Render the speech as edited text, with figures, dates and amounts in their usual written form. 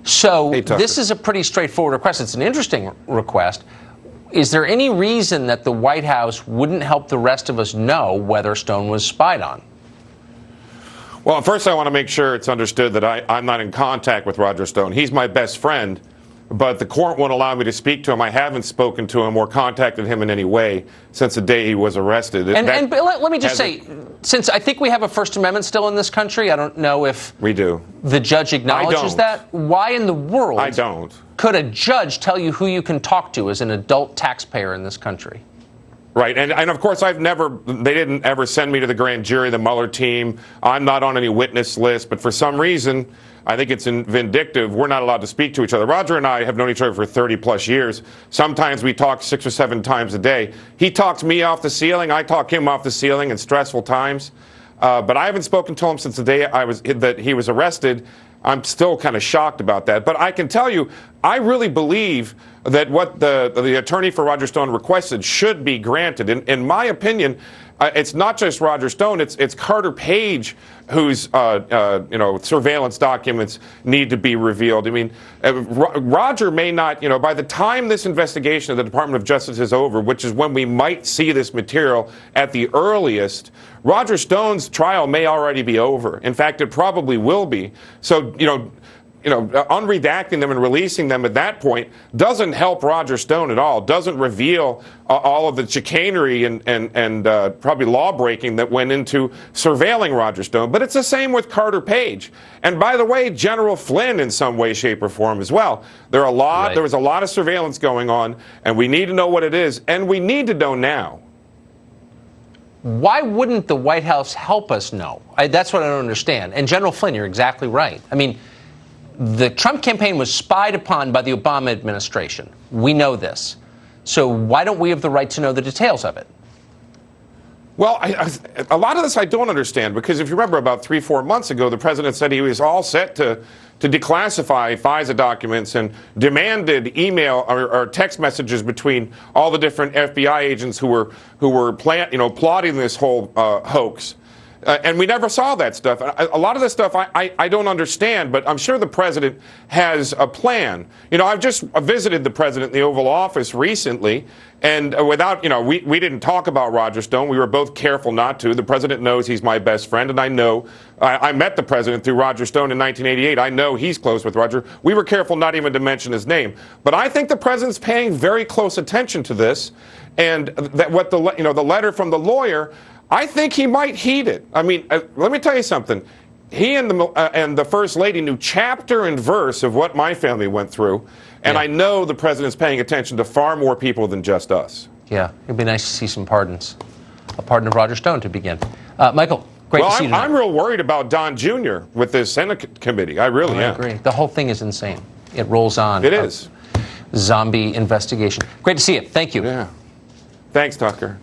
So Hey, Tucker. this is a pretty straightforward request. It's an interesting request. Is there any reason that the White House wouldn't help the rest of us know whether Stone was spied on? Well, first I want to make sure it's understood that I'm not in contact with Roger Stone. He's my best friend, but the court won't allow me to speak to him. I haven't spoken to him or contacted him in any way since the day he was arrested. And let me just say, since I think we have a First Amendment still in this country, I don't know if we do. The judge acknowledges that. Why in the world I don't. Could a judge tell you who you can talk to as an adult taxpayer in this country? Right, and of course they didn't ever send me to the grand jury, the Mueller team. I'm not on any witness list, but for some reason, I think it's vindictive. We're not allowed to speak to each other. Roger and I have known each other for 30 plus years. Sometimes we talk 6 or 7 times a day. He talks me off the ceiling. I talk him off the ceiling in stressful times. But I haven't spoken to him since the day that he was arrested. I'm still kind of shocked about that. But I can tell you, I really believe that what the attorney for Roger Stone requested should be granted. In my opinion, it's not just Roger Stone. It's Carter Page whose surveillance documents need to be revealed. I mean, Roger may not. By the time this investigation of the Department of Justice is over, which is when we might see this material at the earliest, Roger Stone's trial may already be over. In fact, it probably will be. So, unredacting them and releasing them at that point doesn't help Roger Stone at all. Doesn't reveal all of the chicanery and probably law breaking that went into surveilling Roger Stone. But it's the same with Carter Page. And by the way, General Flynn in some way, shape, or form as well. There was a lot of surveillance going on, and we need to know what it is, and we need to know now. Why wouldn't the White House help us know? That's what I don't understand. And General Flynn, you're exactly right. I mean, the Trump campaign was spied upon by the Obama administration. We know this. So why don't we have the right to know the details of it? Well, a lot of this I don't understand, because if you remember about 3-4 months ago, the president said he was all set to declassify FISA documents and demanded email or text messages between all the different FBI agents who were plotting this whole hoax. And we never saw that stuff. A lot of this stuff I don't understand, but I'm sure the president has a plan. I've just visited the president in the Oval Office recently, and we didn't talk about Roger Stone. We were both careful not to. The president knows he's my best friend, and I know I met the president through Roger Stone in 1988. I know he's close with Roger. We were careful not even to mention his name. But I think the president's paying very close attention to this, and that what the letter from the lawyer, I think he might heed it. I mean, let me tell you something. He and the First Lady knew chapter and verse of what my family went through, and I know the president's paying attention to far more people than just us. Yeah, it'd be nice to see some pardons. A pardon of Roger Stone to begin. Michael, great to see you tonight. I'm real worried about Don Jr. with this Senate committee. I really am. I agree. The whole thing is insane. It rolls on. It is. Zombie investigation. Great to see you. Thank you. Yeah. Thanks, Tucker.